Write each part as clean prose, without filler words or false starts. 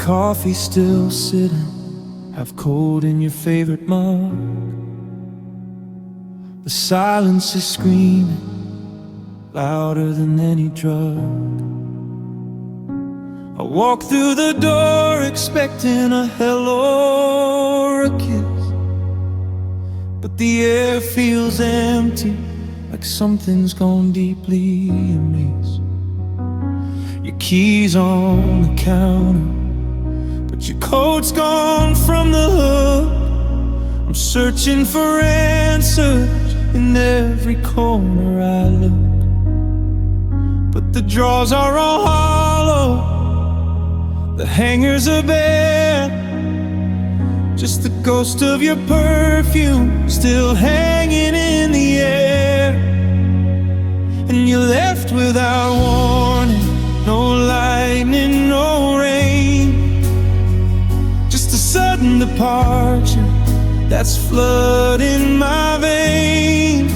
coffee still sitting half cold in your favorite mug. The silence is screaming louder than any drug. I walk through the door expecting a hello or a kiss, but the air feels empty, like something's gone deeply amiss. Your keys on the counter, but your coat's gone from the hook. I'm searching for answers in every corner I look, but the drawers are all hollow, the hangers are bare, just the ghost of your perfume still hanging in the air. And you left without warning, no lightning, no rain, just a sudden departure that's flooding my veins.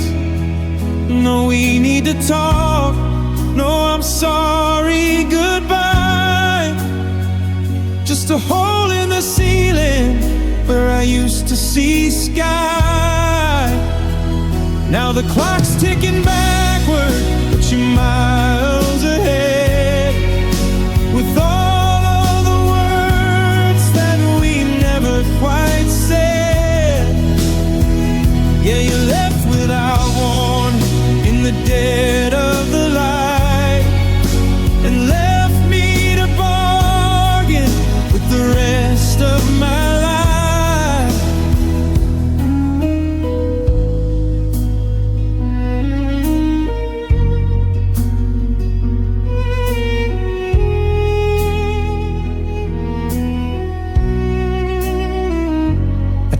No, we need to talk, no, I'm sorry, goodbye. Just a hole in the ceiling where I used to see sky. Now the clock's ticking backward, but you're miles ahead, with all of the words that we never quite said. Yeah, you left without warning in the dead of the light, and left me to bargain with the rest of my life.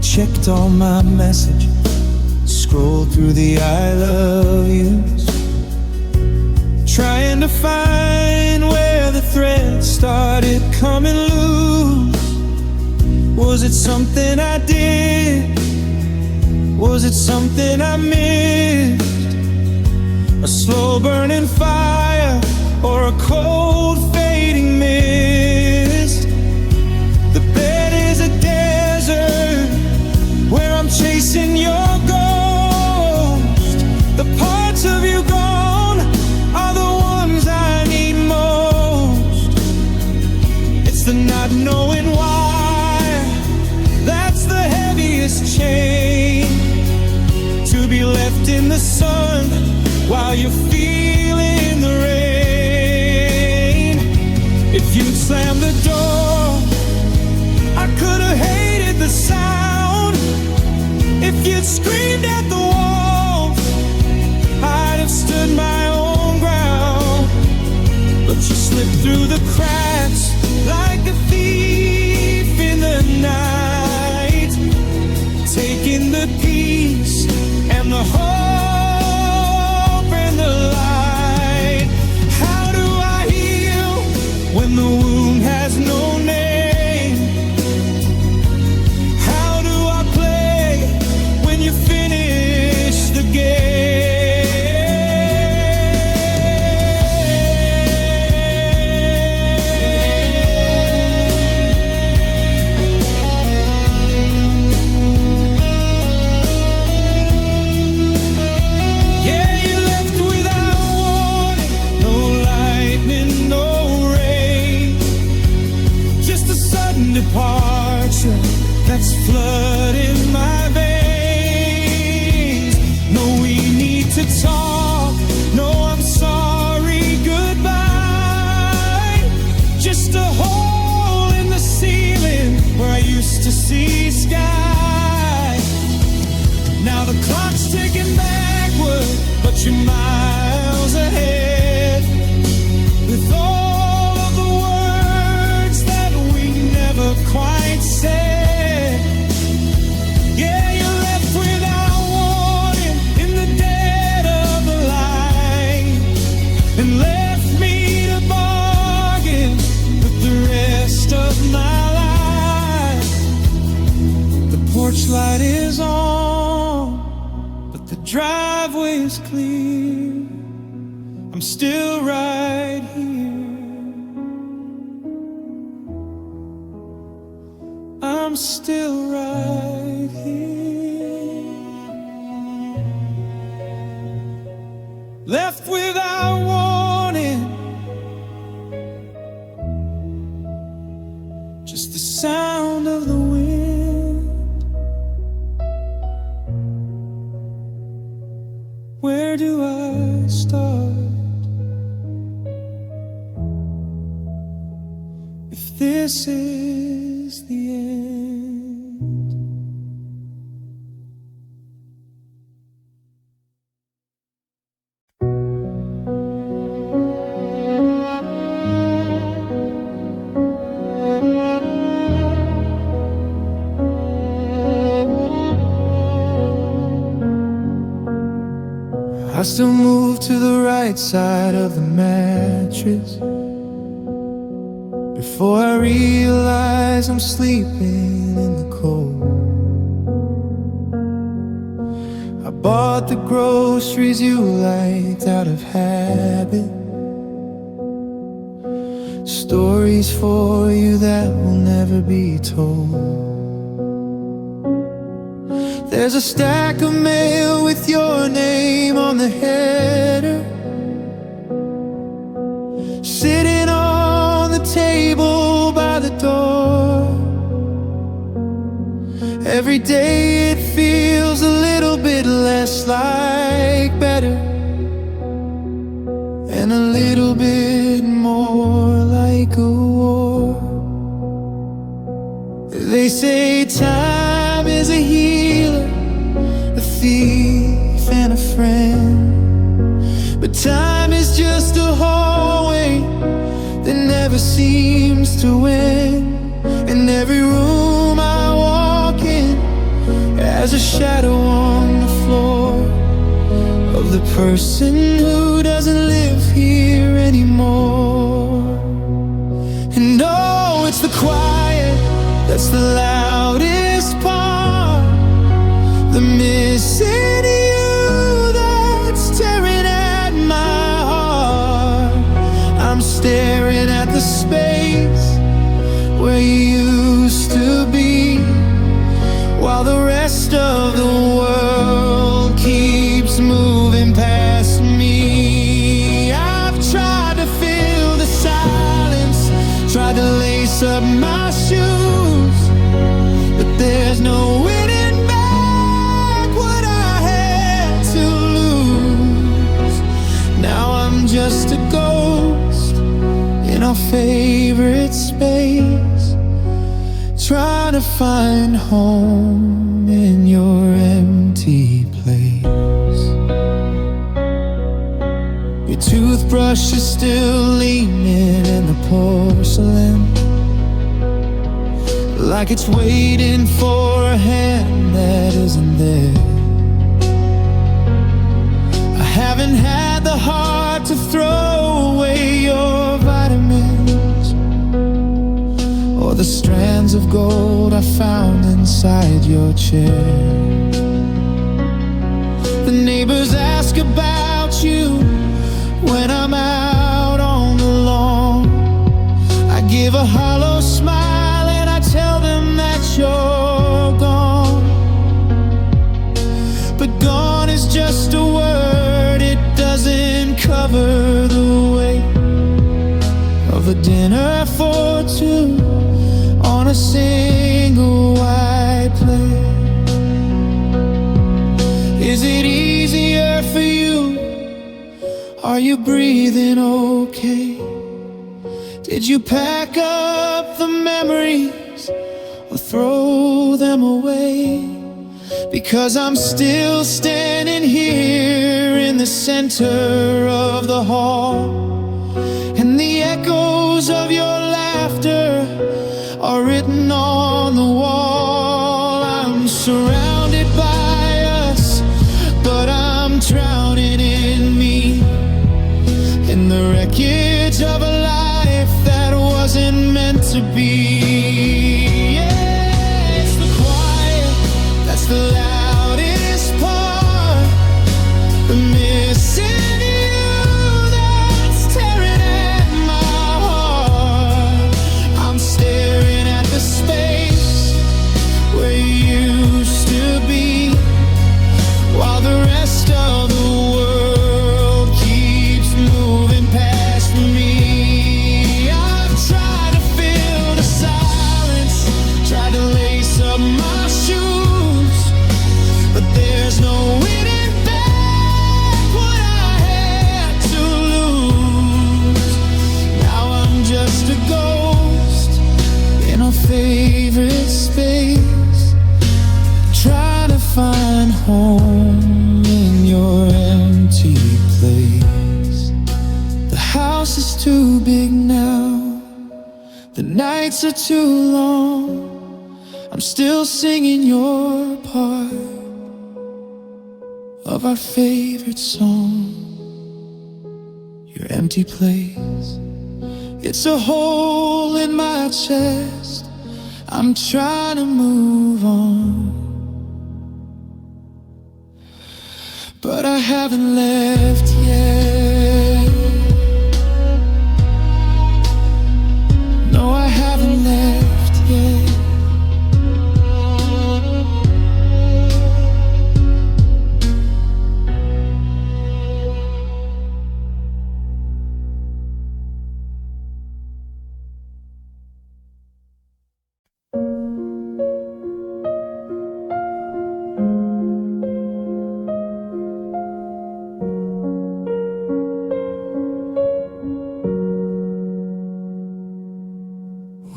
Checked all my messages, scrolled through the I love yous, trying to find where the thread started coming loose. Was it something I did? Was it something I missed? A slow burning fire or a cold fading mist? The bed is a desert where I'm chasing your ghost. The parts of you gone are the ones I need most. It's the not knowing why that's the heaviest chain, to be left in the sun while you're feeling the rain. If you'd slammed the door, I could have hated the sound. If you'd screamed at the walls, I'd have stood my own ground. But you slipped through the cracks like a thief in the night, taking the peace and the hope and the light. How do I heal when the wound has no name? Departure that's flooding my veins. No, we need to talk, no, I'm sorry, goodbye. Just a hole in the ceiling where I used to see sky. Now the clock's ticking backward, but you're miles ahead, with all of the words that we never quite said. Yeah, you left without warning in the dead of the light, and left me to bargain with the rest of my life. The porch light is on, but the driveway is clear. I'm still right here. I'm still right here, left without warning, just the sound of the wind. Where do I start if this is the end? I still move to the right side of the mattress before I realize I'm sleeping in the cold. I bought the groceries you liked out of habit, stories for you that will never be told. There's a stack of mail with your name on the header, sitting on the table by the door. Every day it feels a little bit less like better, and a little bit more like a war. They say time is a healer, a thief and a friend, but time is just a hallway that never seems to win. And every room I walk in has a shadow on the floor of the person who doesn't live here anymore. And no, it's the quiet that's the loudest part, the missing you that's tearing at my heart. I'm staring at the space where you used to be, while the rest of the world keeps moving past me. I've tried to fill the silence, tried to lace up my shoes, but there's no winning back what I had to lose. Now I'm just a ghost in our favorite space, trying to find home in your empty place. Your toothbrush is still leaning in the porcelain, like it's waiting for a hand that isn't there. I haven't had the heart to throw away your vitamins or the strands of gold I found inside your chair. The neighbors ask about you when I'm out on the lawn. I give a hollow smile and I tell them that you're gone. But gone is just a word, it doesn't cover the weight of a dinner for two on a single white plate. Is it easier for you? Are you breathing okay? Did you pack up the memories or throw them away? Because I'm still standing here in the center of the hall, and the echoes of your laughter are written on the wall. I'm surrounded by us, but I'm drowning in me, in the wreckage of a life that wasn't meant to be. Yeah, it's the quiet that's the loudest part, the missing you that's tearing at my heart. I'm staring at the space answer too long. I'm still singing your part of our favorite song. Your empty place, it's a hole in my chest. I'm trying to move on, but I haven't left yet. No, I haven't left yet.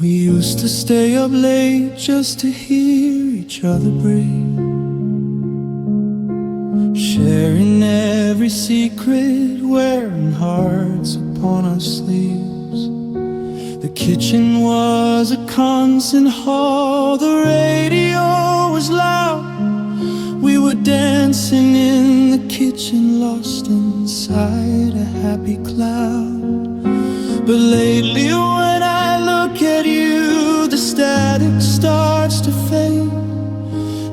We used to stay up late just to hear each other breathe, sharing every secret, wearing hearts upon our sleeves. The kitchen was a constant hall, the radio was loud. We were dancing in the kitchen, lost inside a happy cloud. But lately when I look at you, the static starts to fade,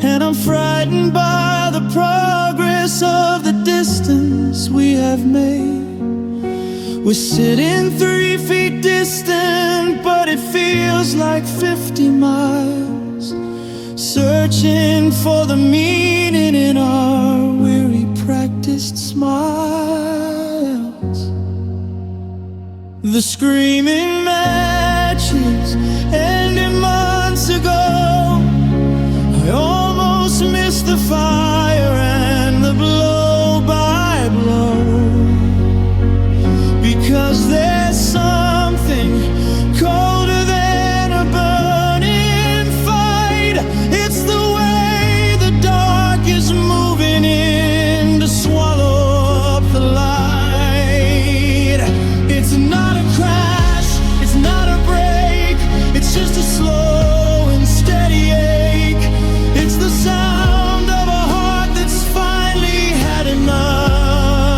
and I'm frightened by the progress of the distance we have made. We're sitting 3 feet distant, but it feels like 50 miles, searching for the meaning in our weary practiced smiles. The screaming matches ended months ago. I almost missed the fire and the blow by blow, because there's something colder than a burning fight. It's the way the dark is moving in to swallow up the light. It's not a crash, it's not a break, it's just a slow and steady ache. It's the sound of a heart that's finally had enough.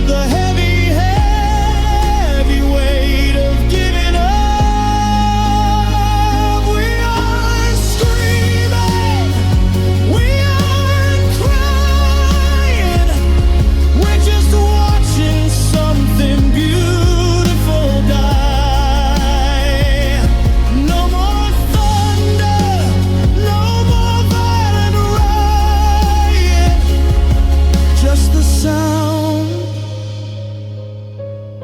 The heavy, heavy weight of giving up. We aren't screaming, we aren't crying, we're just watching something beautiful die. No more thunder, no more violent riot, just the sound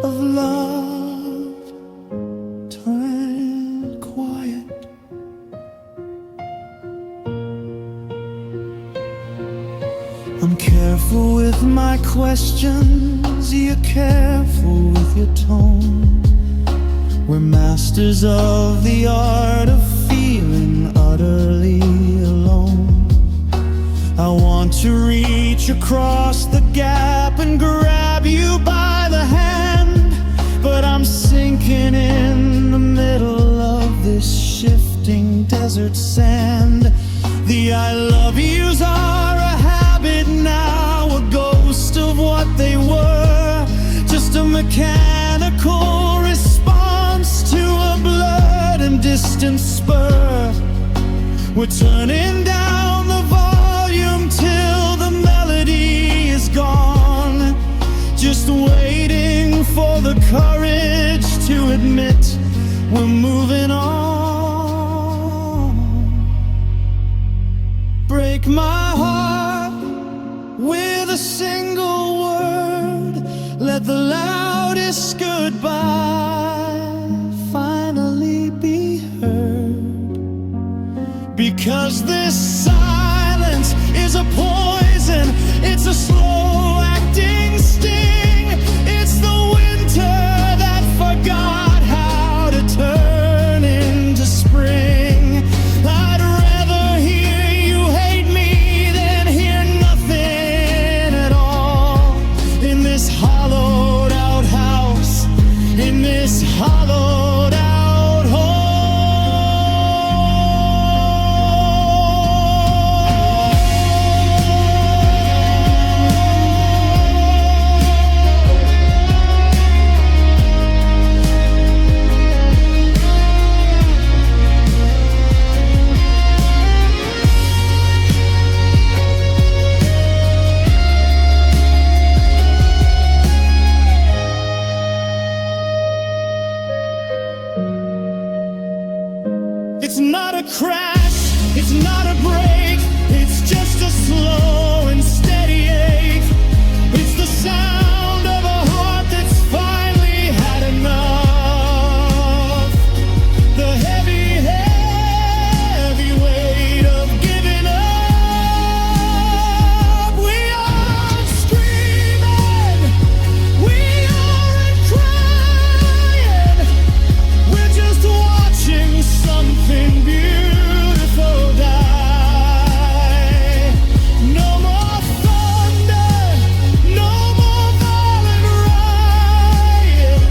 of love turned quiet. I'm careful with my questions, you're careful with your tone. We're masters of the art of feeling utterly alone. I want to reach across the gap and grab you by the hand, but I'm sinking in the middle of this shifting desert sand. The I love yous are a habit now, a ghost of what they were, just a mechanical response to a blurred and distant spur. We're turning down the volume till the melody is gone, just waiting for the courage to admit we're moving on. Break my heart with a single word, let the loudest goodbye finally be heard. Because this silence is a poison, it's a slow-acting sting. It's the winter that forgot how to turn into spring. I'd rather hear you hate me than hear nothing at all. In this hollowed out house, in this hollowed out It's not a crash, it's not a break, it's just a slow and steady ache. It's the sound of a heart that's finally had enough. The heavy, heavy weight of giving up. We aren't screaming, we aren't crying. We're just watching something beautiful die. No more thunder, no more violent riot,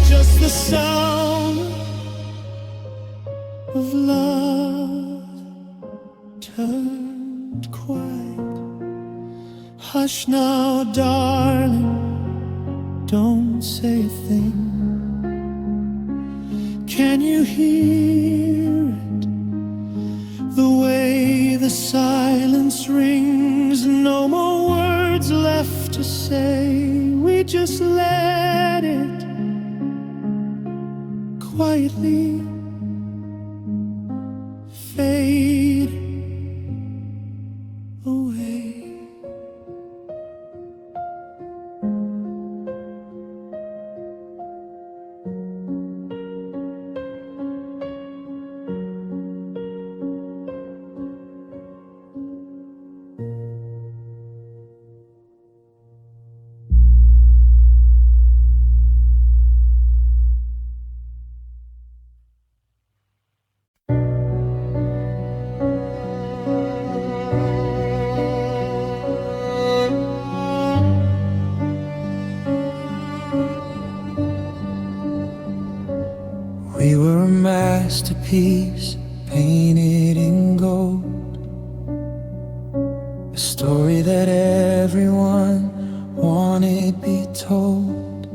just the sound of love turned quiet. Hush now, darling, don't say a thing. Can you hear it? The way the silence rings. No more words left to say. We just let it quietly fade away. We were a masterpiece painted in gold, a story that everyone wanted be told.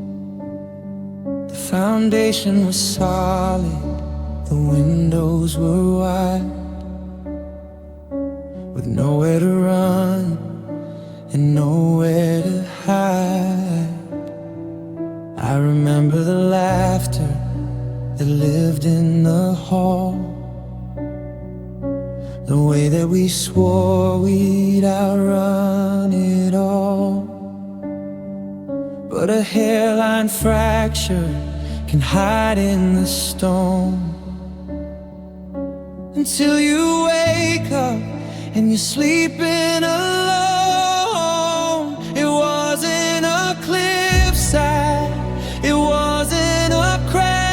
The foundation was solid, the windows were wide, with nowhere to run and nowhere to hide. I remember the laughter that lived in the hall, the way that we swore we'd outrun it all. But a hairline fracture can hide in the stone, until you wake up and you're sleeping alone. It wasn't a cliffside, it wasn't a crash,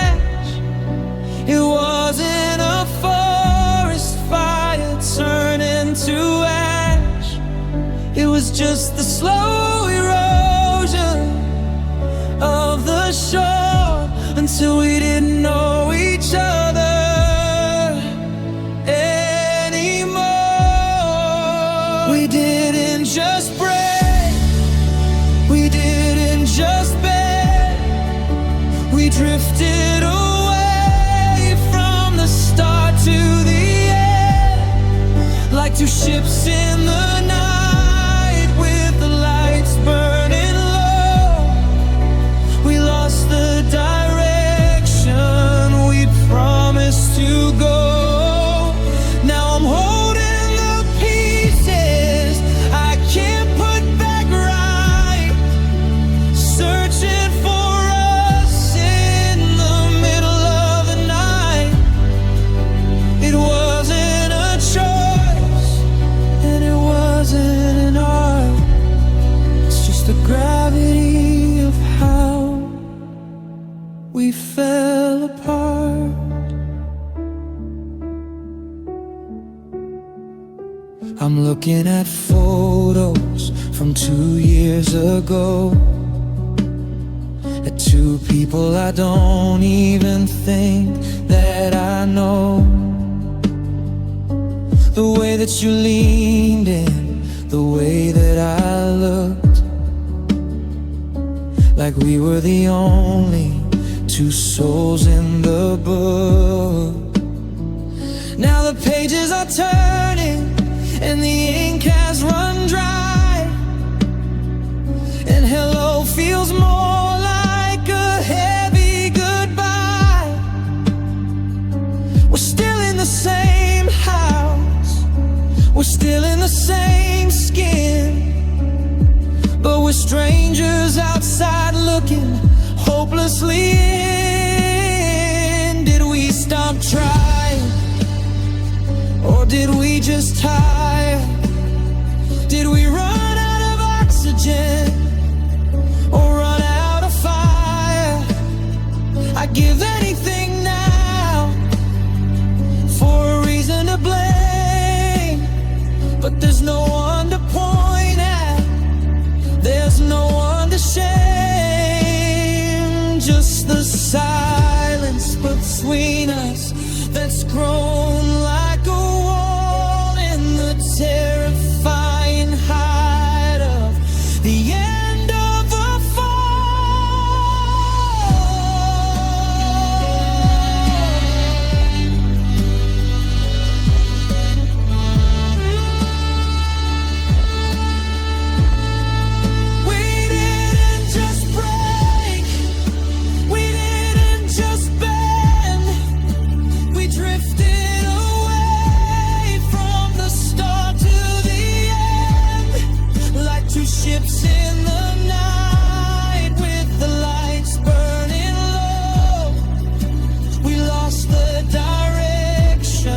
it wasn't a forest fire turning to ash. It was just the slow erosion of the shore, until we didn't know each other anymore. We didn't just break, we didn't just bend, we drifted away from the start to the end, like two ships in the night with the lights burning low. We lost the direction we promised to go. Now I'm holding the pieces I can't put back right, searching for us in the middle of the night. It wasn't a choice and it wasn't an art, it's just the gravity of how we fell apart. I'm looking at photos from 2 years ago, at two people I don't even think that I know. The way that you leaned in, the way that I looked, like we were the only two souls in the book. Now the pages are turning and the ink has run dry, and hello feels more like a heavy goodbye. We're same skin, but we're strangers outside looking hopelessly in. Did we stop trying, or did we just tire? Did we run out of oxygen, or run out of fire? I'd give anything now for a reason to blame, but there's no one to point at, there's no one to shame. Just the silence between us that's grown like a wall in the terrifying height of the end of a ships in the night with the lights burning low. We lost the direction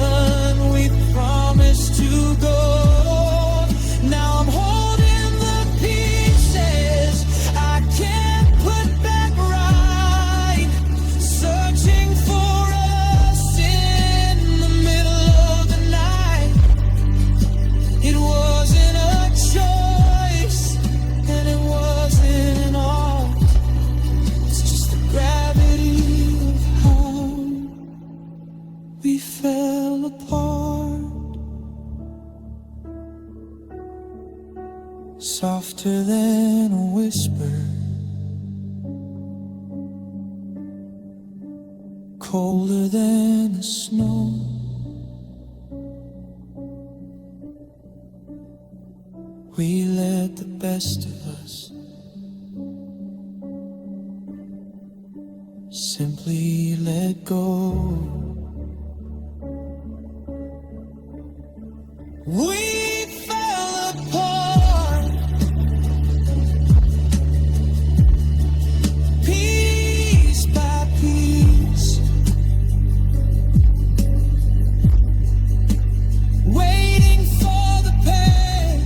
we promised to go. Now I'm holding the pieces I can't put back right, searching for us in the middle of the night. It wasn't a choice, and it wasn't an art. It's just the gravity of how we fell apart. Softer than a whisper, colder than the snow. We let the best of us simply let go. We fell apart, piece by piece, waiting for the pain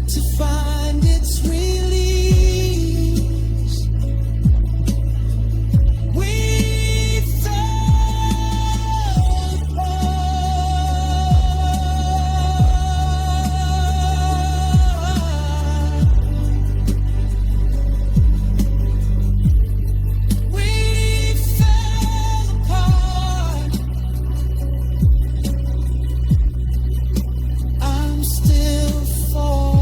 to find its release. We fell apart. We fell apart. I'm still falling.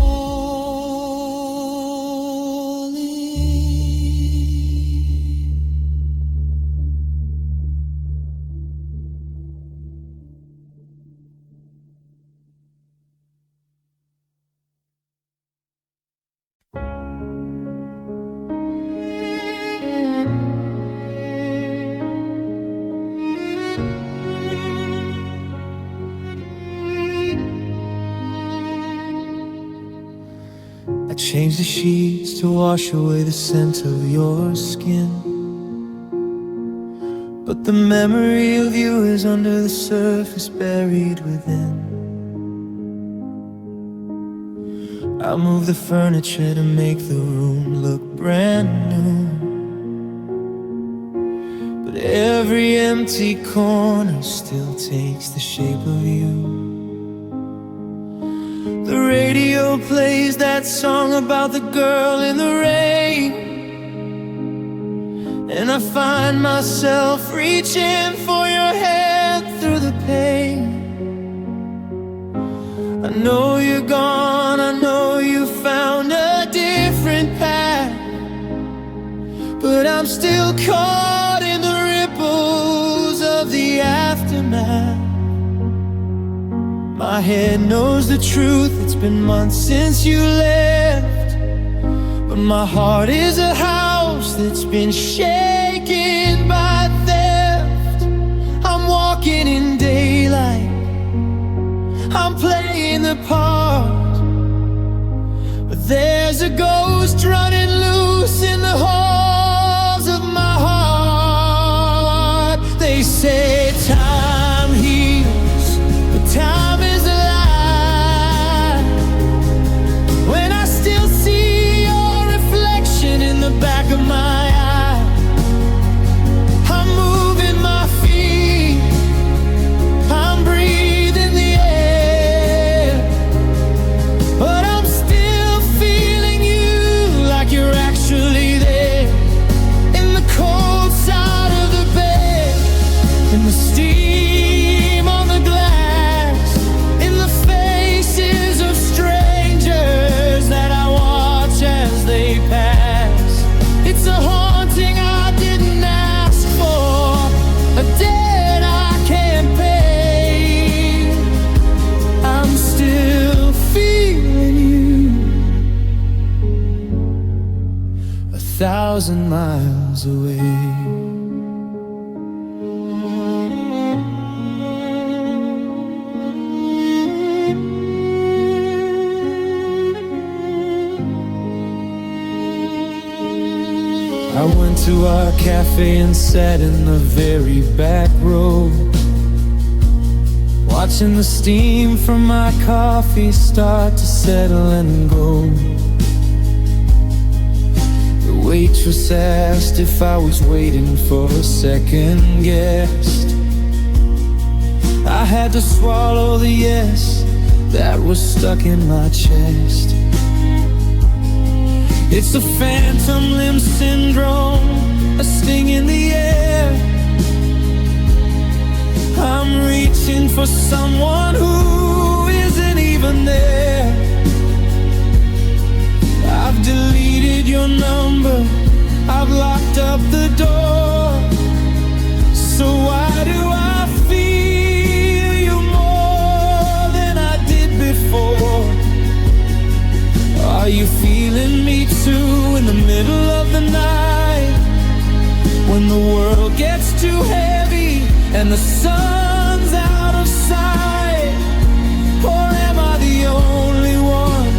I changed the sheets to wash away the scent of your skin, but the memory of you is under the surface, buried within. I moved the furniture to make the room look brand new, but every empty corner still takes the shape of you. The radio plays that song about the girl in the rain, and I find myself reaching for your hand through the pain. I know you're gone, I know you found a different path, but I'm still caught in the ripples of the aftermath. My head knows the truth, it's been months since you left, but my heart is a house that's been shaken by theft. I'm walking in daylight, There's a ghost running loose in the halls of my heart. They say time heals, but time is a lie. When I still see your reflection in the back of my eye, I'm moving my feet, I'm breathing the air, but I'm still feeling you like you're actually there. In the cold side of the bed, in the steam on the glass, in the faces of strangers that I watch as they pass. It's a haunting I didn't ask for, a debt I can't pay. I'm still feeling you 1,000 miles away. I went to our cafe and sat in the very back row, watching the steam from my coffee start to settle and go. The waitress asked if I was waiting for a second guest. I had to swallow the yes that was stuck in my chest. It's the phantom limb syndrome, a sting in the air. I'm reaching for someone who isn't even there. I've deleted your number, I've locked up the door. So why do I feel you more than I did before? Are you feeling me too in the middle of the night, when the world gets too heavy and the sun's out of sight? Or am I the only one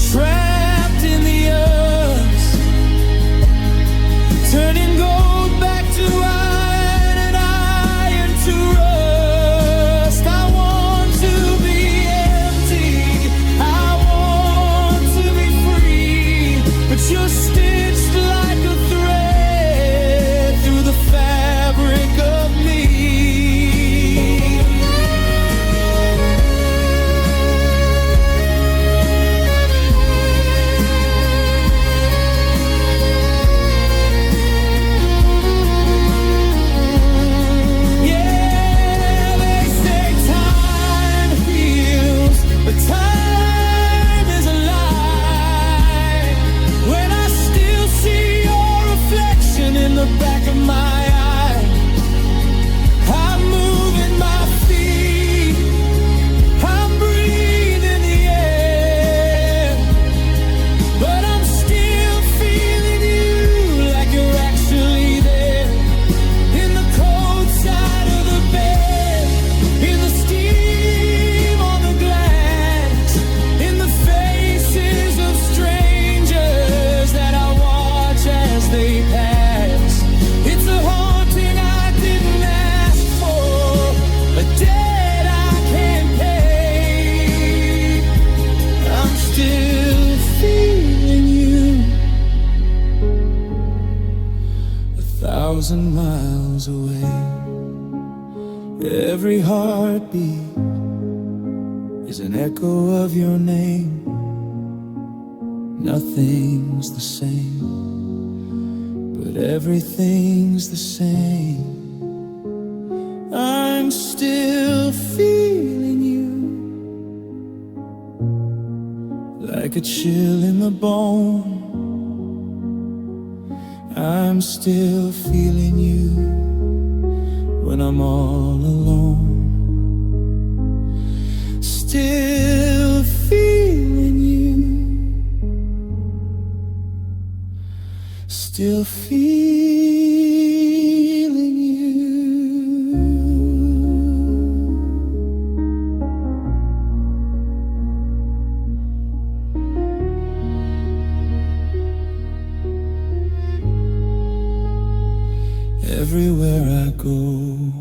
trapped in the earth, turning gold back to iron and iron to rust? I want to be empty, I want to be free, but you're stitched like a thread through the fabric of me. Yeah, they say time heals, but time is a lie. When I still see your reflection in the back of my eye, I'm moving my feet, I'm breathing the air, but I'm still feeling you like you're actually there. In the cold side of the bed, in the steam on the glass, in the faces of strangers that I watch as they pass. It's a haunting I didn't ask for, a debt I can't pay. I'm still feeling you 1,000 miles away. Every heartbeat is an echo of your name. Nothing's the same, but everything's the same. I'm still feeling you like a chill in the bone. I'm still feeling you when I'm all alone. Still feeling you, still feeling you. everywhere I go.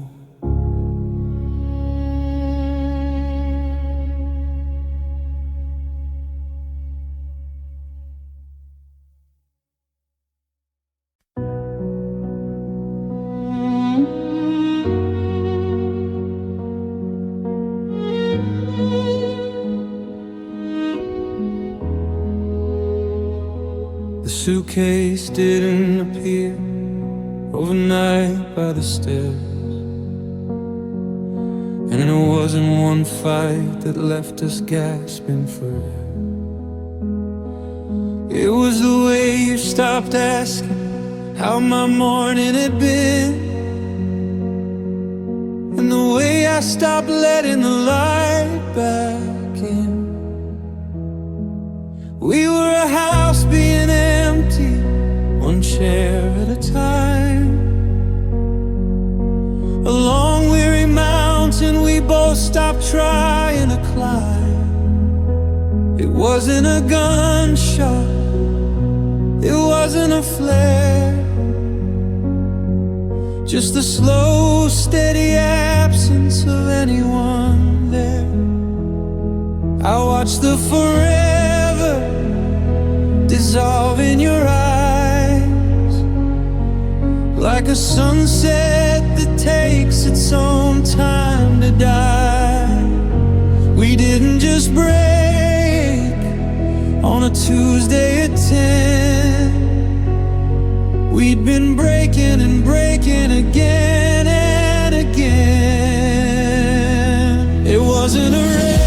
The suitcase didn't appear overnight by the stairs, and it wasn't one fight that left us gasping for air. It was the way you stopped asking how my morning had been, and the way I stopped letting the light back in. We were a house being empty, one chair at a time. A long weary mountain we both stopped trying to climb. It wasn't a gunshot, it wasn't a flare, just the slow, steady absence of anyone there. I watched the forever dissolve in your eyes, like a sunset that takes its own time to die. We didn't just break on a Tuesday at 10. We'd been breaking and breaking again and again. It wasn't a wreck,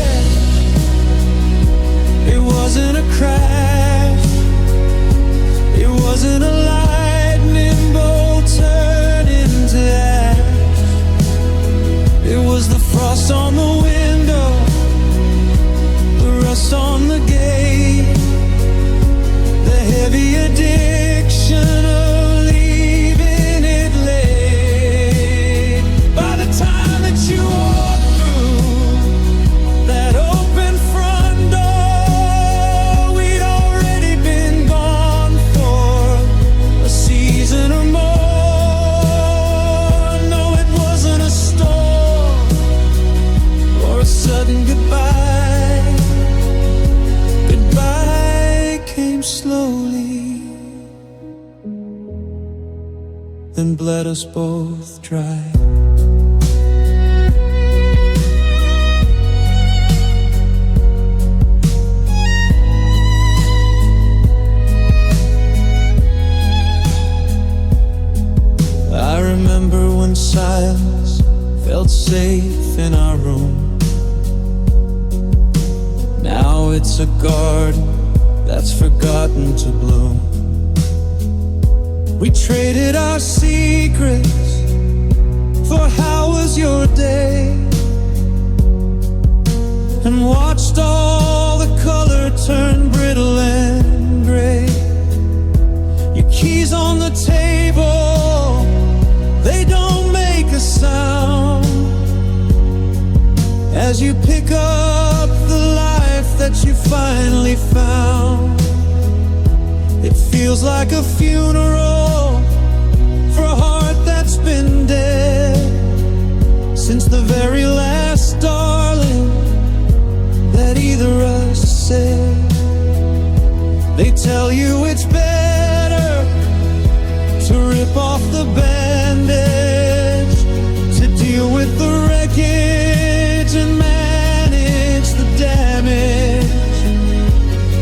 it wasn't a crash, it wasn't a lightning bolt turning to ash. It was the frost on the window, the rust on the gate, the heavy addiction of leaving it late. By the time that you walked through that open front door, we'd already been gone for a season or more. No, it wasn't a storm or a sudden goodbye. Goodbye came slowly, then bled us both dry. I remember when silence felt safe in our room. Now it's a garden that's forgotten to bloom. We traded our secrets for how was your day, and watched all the color turn brittle and gray. Your keys on the table, they don't make a sound as you pick up the life that you finally found. It feels like a funeral for a heart that's been dead since the very last darling that either us said. They tell you it's better to rip off the bandage, to deal with the wreckage and manage the damage.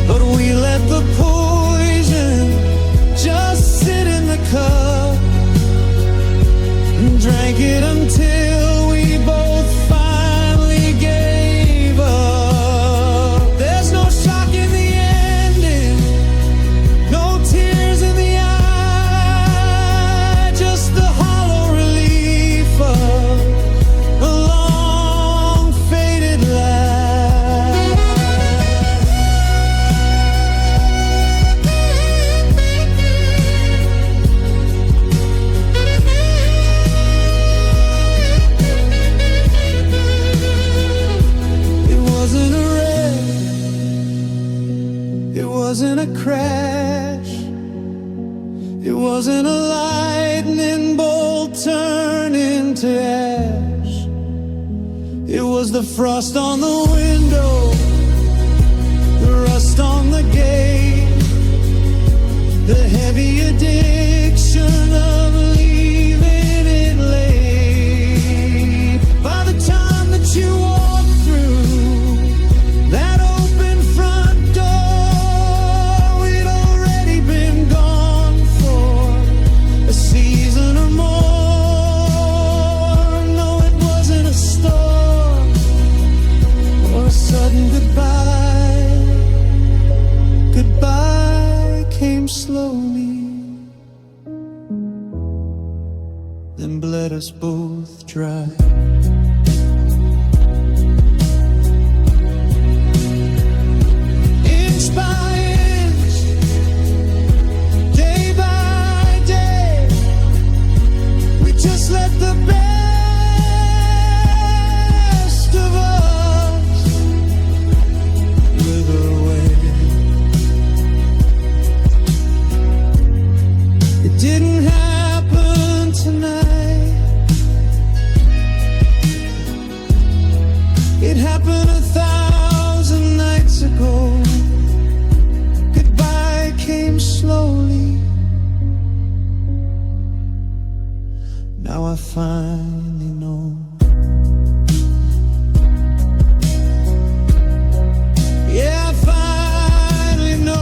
But we let the poison just sit in the cup and drank it until we both finally gave up. There's no shock in the ending, no tears in the eye, just the hollow relief of a long faded life. the frost on the window, the rust on the gate, the heavy addiction of leaving it late. By the time that you walk through that open front door, we'd already been gone for a season or more. No, it wasn't a storm or a sudden goodbye. Goodbye came slowly, then bled us both dry. Inch by inch, day by day, we just let the best of us wither away. It didn't happen tonight. It happened 1,000 nights ago. Goodbye came slowly. Now I finally know. Yeah, I finally know.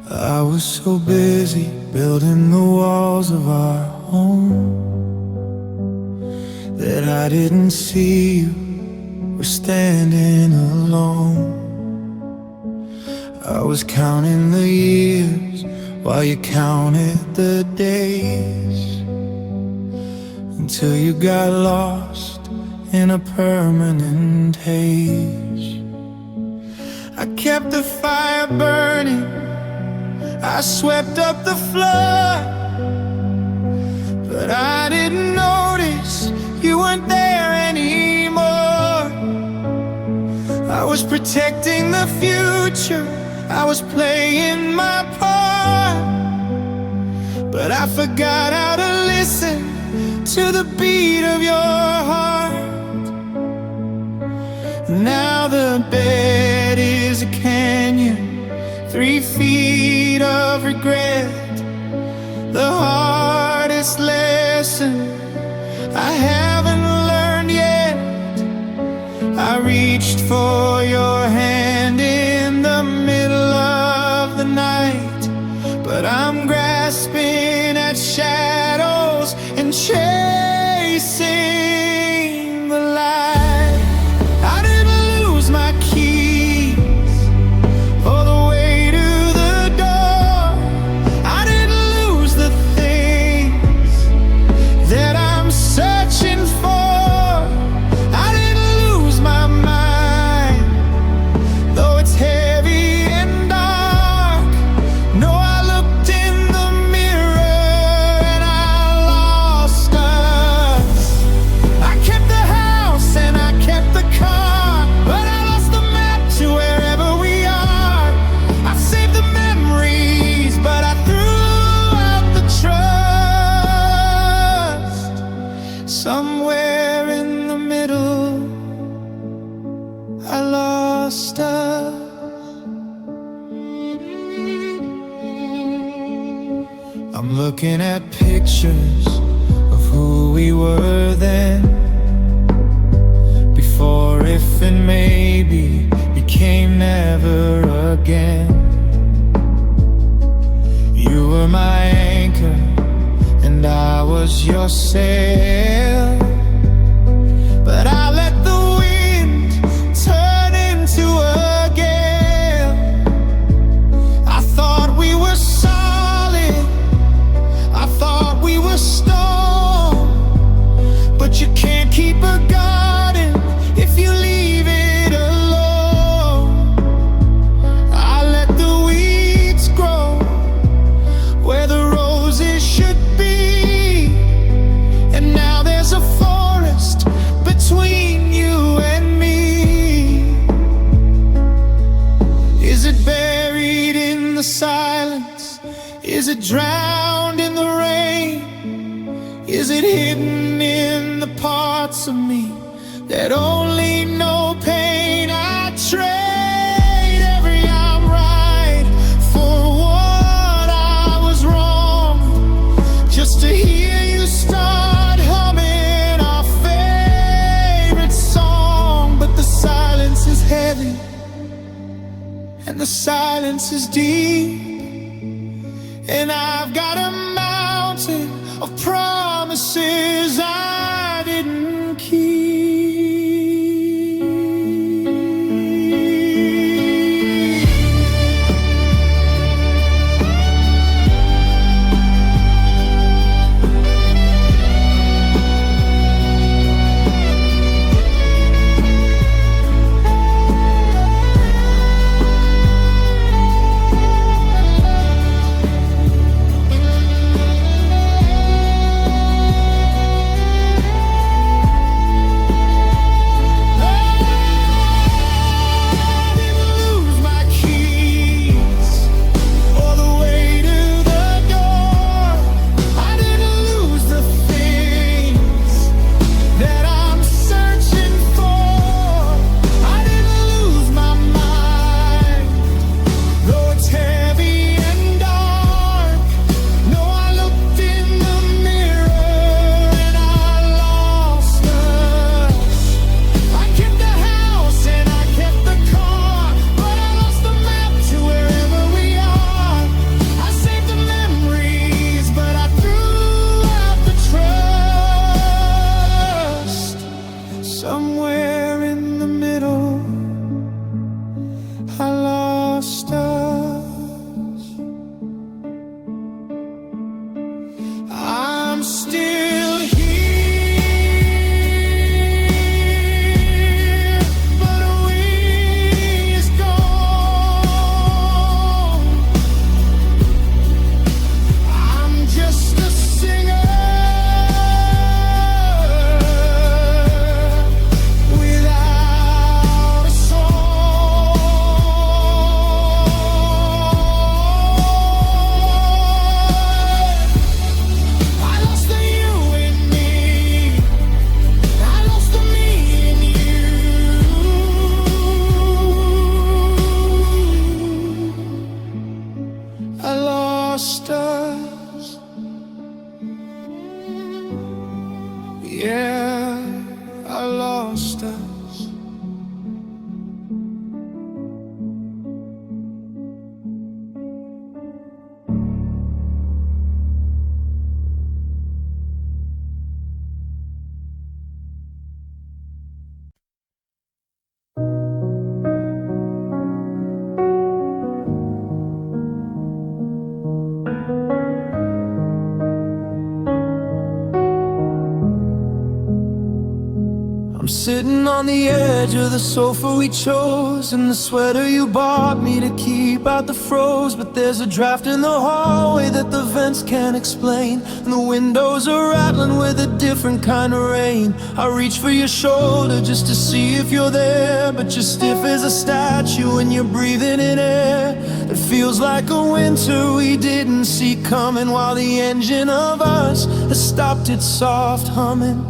I was so busy building the walls of our home that I didn't see you were standing alone. I was counting the years while you counted the days, until you got lost in a permanent haze. I kept the fire burning, I swept up the flood, but I didn't notice you weren't there anymore. I was protecting the future, I was playing my part, but I forgot how to listen to the beat of your heart. Now the bed is a canyon, 3 feet of regret. The hardest lesson I haven't learned yet. I reached for your hand in the middle of the night, but I'm grasping at shadows and chasing the light. I didn't lose my keys or the way to the door. I didn't lose the things that I'm searching for. I didn't lose my mind, though it's heavy and dark. No, I looked in the mirror and I lost us. I kept the house and I kept the car, but I lost the map to wherever we are. I saved the memories, but I threw out the trust. Somewhere in the middle, I lost us. I'm looking at pictures of who we were then, before if and maybe became never again. You were my anchor and I was your sail, but I let the wind turn into a gale. I thought we were solid, I thought we were stone, but you can't keep a garden if you leave it alone. I let that only know pain. I trade every I'm right for what I was wrong, just to hear you start humming our favorite song. But the silence is heavy and the silence is deep, and I've got a mountain of promises I didn't keep. Somewhere in the middle, I lost us. I'm still here, but a wing is gone. I'm just a singer without a song. I lost the you in me, I lost the me in you. I lost us. Yeah, I lost us. I'm sitting on the edge of the sofa we chose, and the sweater you bought me to keep out the froze. But there's a draft in the hallway that the vents can't explain, and the windows are rattling with a different kind of rain. I reach for your shoulder just to see if you're there, but you're stiff as a statue and you're breathing in air that feels like a winter we didn't see coming, while the engine of us has stopped its soft humming.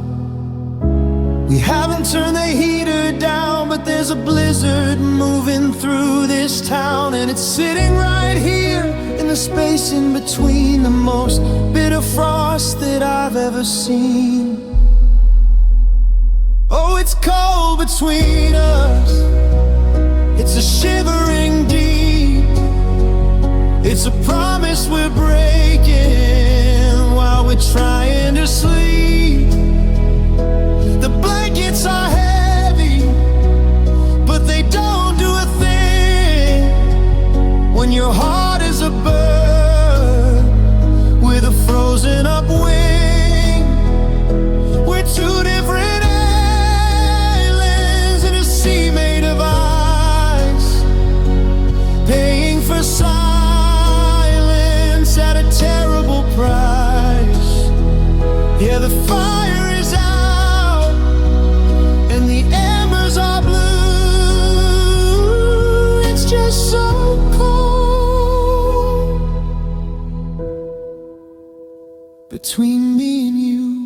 We haven't turned the heater down, but there's a blizzard moving through this town, and it's sitting right here in the space in between the most bitter frost that I've ever seen. Oh, it's cold between us, it's a shivering deep, it's a promise we're breaking while we're trying to sleep. The blankets are heavy, but they don't do a thing when your heart is a bird with a frozen up wing. We're two different islands in a sea made of ice, paying for silence at a terrible price. Yeah, the fire is out, so cold between me and you.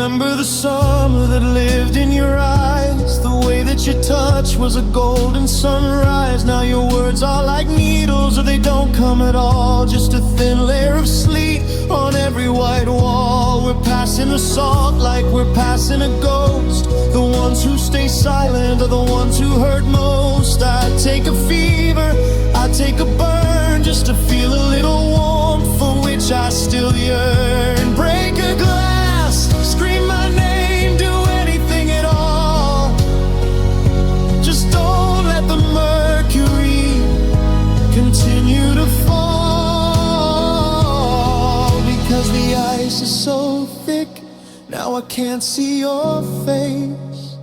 remember the summer that lived in your eyes, the way that your touch was a golden sunrise. Now your words are like needles, or they don't come at all, just a thin layer of sleet on every white wall. We're passing the salt like we're passing a ghost. The ones who stay silent are the ones who hurt most. I'd take a fever, I'd take a burn, just to feel a little warmth for which I still yearn. Break a glass, scream my name, do anything at all. Just don't let the mercury continue to fall, because the ice is so thick, now I can't see your face,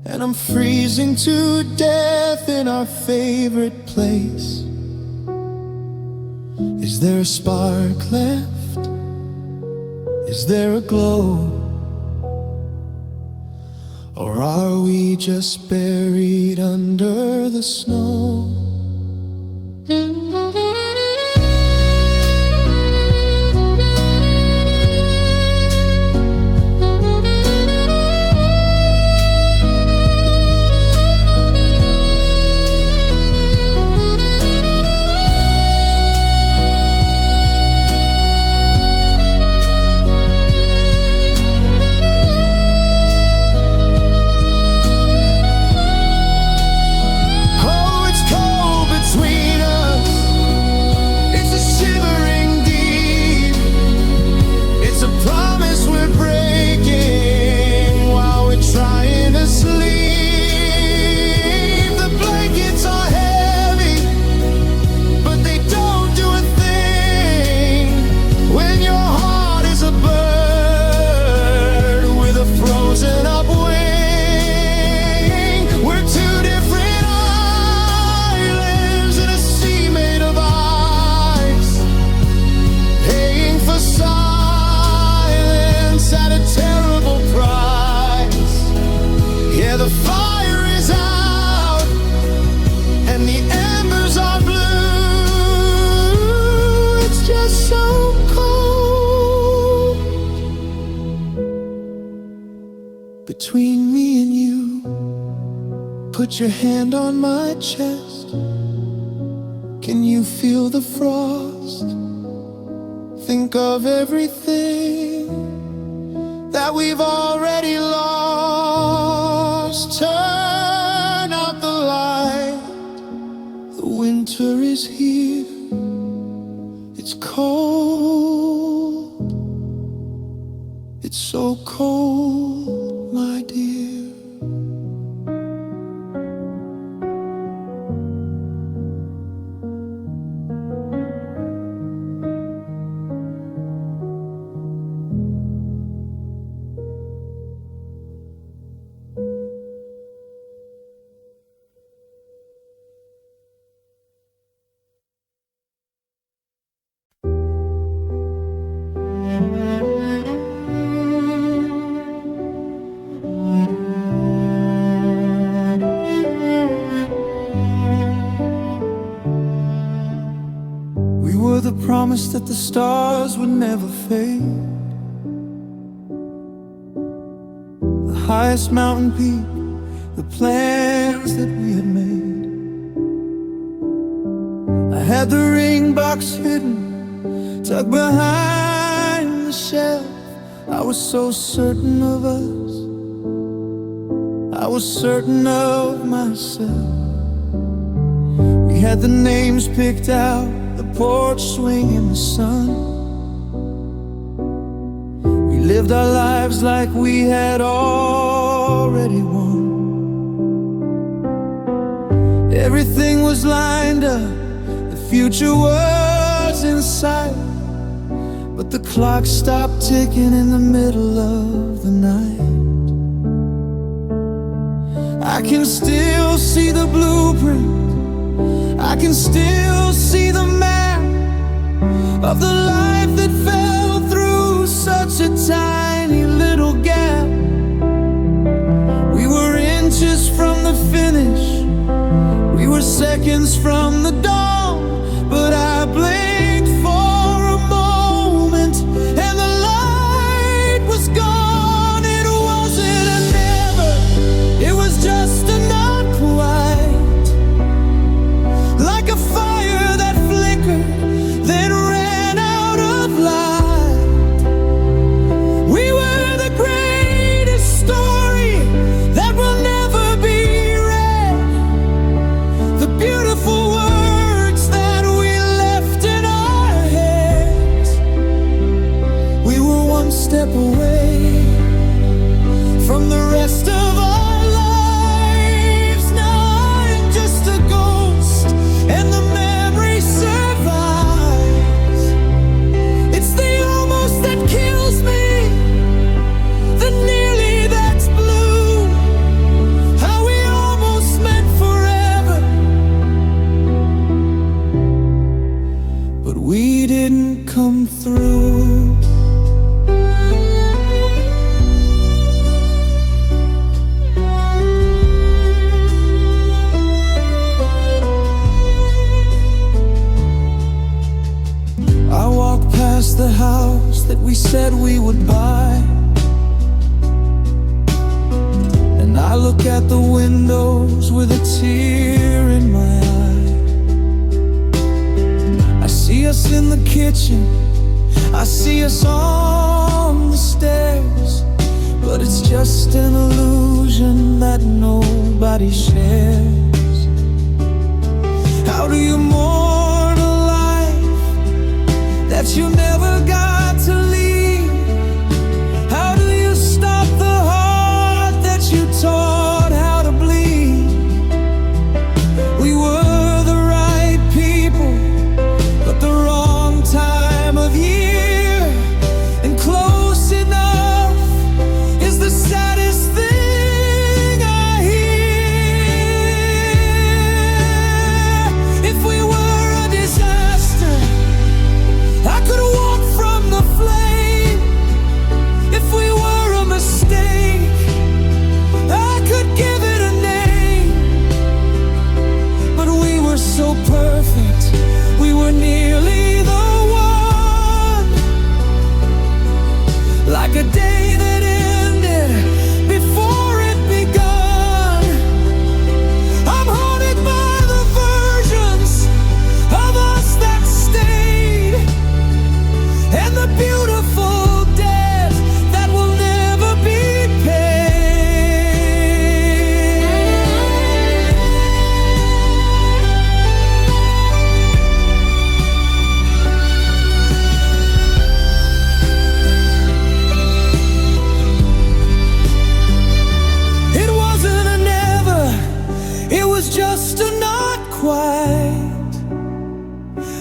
and I'm freezing to death in our favorite place. Is there a spark left? Is there a glow? Or are we just buried under the snow? The fire is out and the embers are blue. It's just so cold between me and you. Put your hand on my chest. Can you feel the frost? Think of everything that we've already lost. Turn out the light. The winter is here. It's cold. It's so cold, my dear. The promise that the stars would never fade, the highest mountain peak, the plans that we had made. I had the ring box hidden, tucked behind the shelf. I was so certain of us, I was certain of myself. We had the names picked out, the porch swing in the sun. We lived our lives like we had already won. Everything was lined up, the future was in sight, but the clock stopped ticking in the middle of the night. I can still see the blueprint, I can still see the map of the life that fell through such a tiny little gap. We were inches from the finish, we were seconds from the dawn, but I blinked for a moment and the light was kitchen, I see us on the stairs, but it's just an illusion that nobody shares. How do you mourn a life that you never got to leave? How do you stop the heart that you taught how to bleed? We were the right people, but the wrong time of year, and close enough is the saddest thing I hear. If we were a disaster, I could walk from the flame. If we were a mistake, I could give it a name. But we were so perfect, we were nearly the one. Like a day that ended before it begun. I'm haunted by the versions of us that stayed, and the beautiful debt that will never be paid. It wasn't a never, it was just a not quite.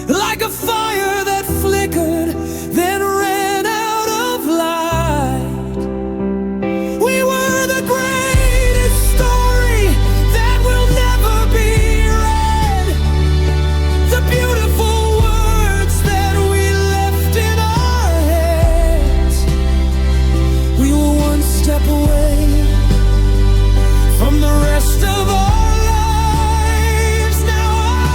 Like a fire that flickered, then ran out of light. We were the greatest story that will never be read. The beautiful words that we left in our heads. We were one step away from the rest of our lives. Now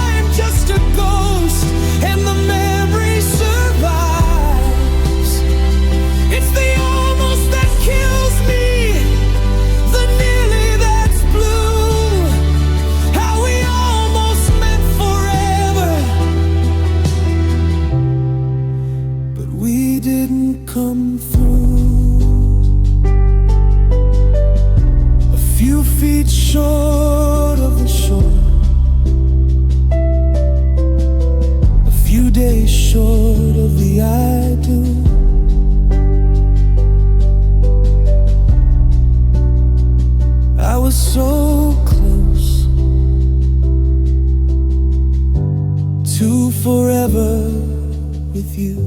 I'm just a ghost, and the memory survives. It's the almost that kills me, the nearly that's blue. How we almost meant forever, but we didn't come through. A few feet short of the shore, a few days short of the I do. I was so close to forever with you,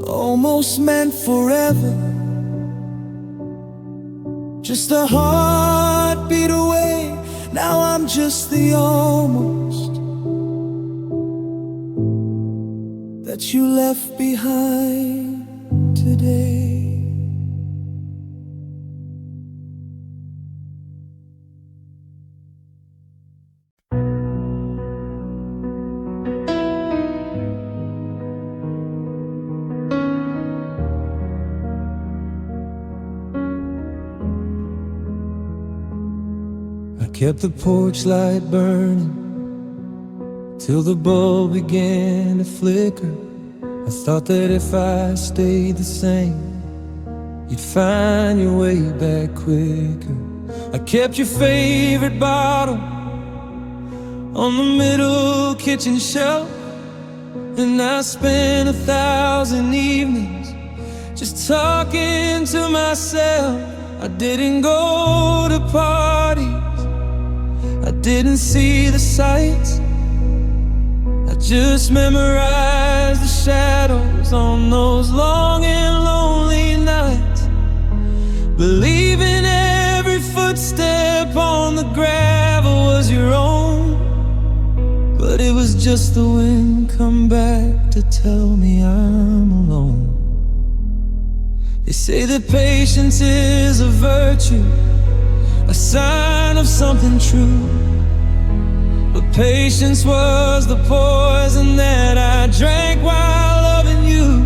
almost meant forever. Just a heartbeat away, now I'm just the almost that you left behind today. I kept the porch light burning till the bulb began to flicker. I thought that if I stayed the same, you'd find your way back quicker. I kept your favorite bottle on the middle kitchen shelf, and I spent 1,000 evenings just talking to myself. I didn't go to parties, I didn't see the sights, I just memorized the shadows on those long and lonely nights, believing every footstep on the gravel was your own. But it was just the wind come back to tell me I'm alone. They say that patience is a virtue, a sign of something true. But patience was the poison that I drank while loving you.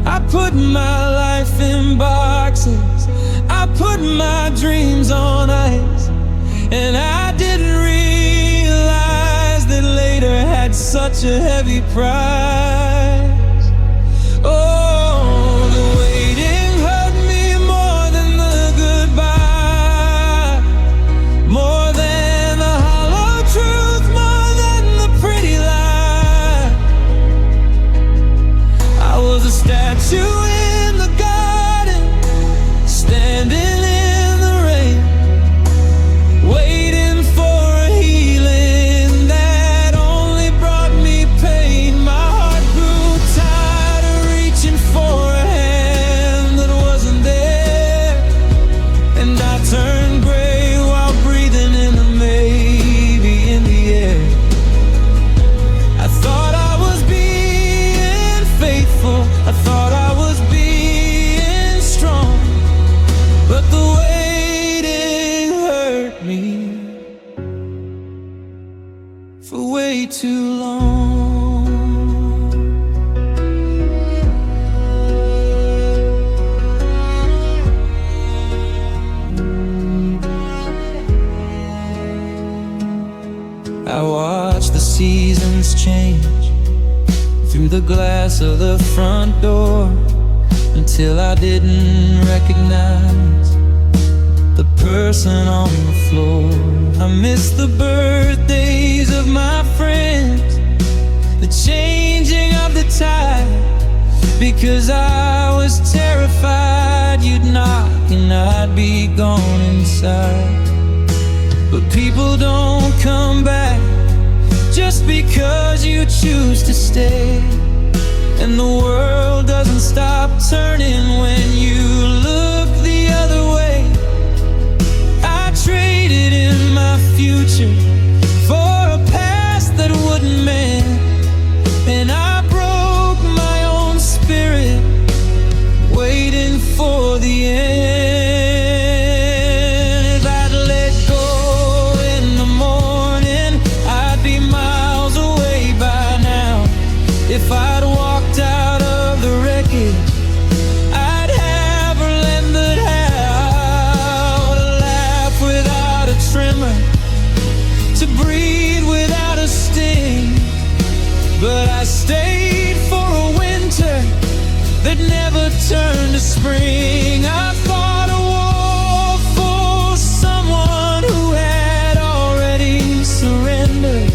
I put my life in boxes, I put my dreams on ice, and I didn't realize that later had such such a heavy price. Oh, the waiting hurt me more than the goodbye, more than the hollow truth, more than the pretty lie. I was a statue in the garden, standing in the rain, waiting for a healing that only brought me pain. My heart grew tired of reaching for a hand that wasn't there, and I turned gray while breathing in the maybe in the air. I thought I was being faithful, I thought I was being strong, but the waiting hurt me for way too long. I watched the seasons change through the glass of the front door, until I didn't recognize the person on the floor. I missed the birthdays of my friends, the changing of the tide, because I was terrified you'd knock and I'd be gone inside. But people don't come back just because you choose to stay, and the world doesn't stop turning when you look the other way. I traded in my future for a past that wouldn't mend, and I broke my own spirit waiting for the end. If I'd let go in the morning, I'd be miles away by now. If I'd walked out of the wreckage, I'd have remembered how to laugh without a tremor, to breathe without a sting. But I stayed for a winter that never turned to spring. I fought a war for someone who had already surrendered,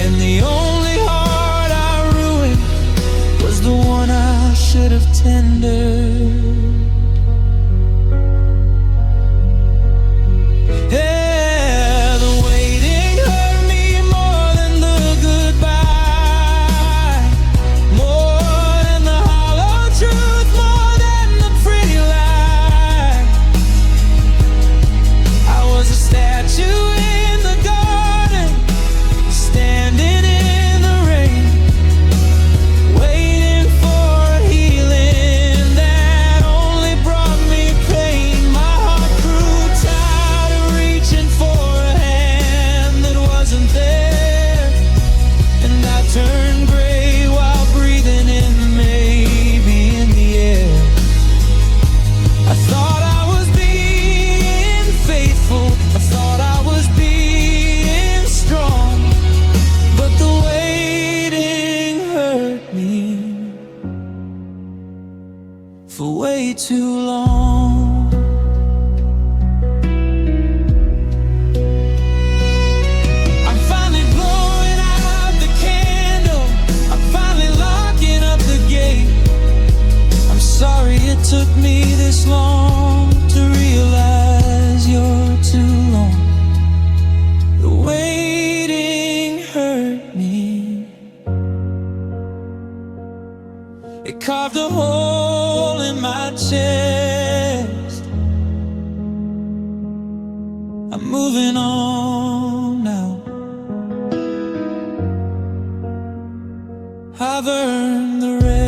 and the only heart I ruined was the one I should have tendered. Yeah, the waiting hurt me more than the goodbye, more than the hollow truth, more than the pretty lie. I was a statue in the garden, standing in the rain, waiting for a healing that only brought me pain. My heart grew tired of reaching for a hand that wasn't there, and I turned gray while breathing in the maybe in the air. I thought I was being faithful, I thought I was being strong, but the waiting hurt me for way too long. I'm finally blowing out the candle, I'm finally locking up the gate. I'm sorry it took me this long to realize you're too long. The waiting hurt me, it carved a hole in my chest. I'm moving on now, I've earned the rest.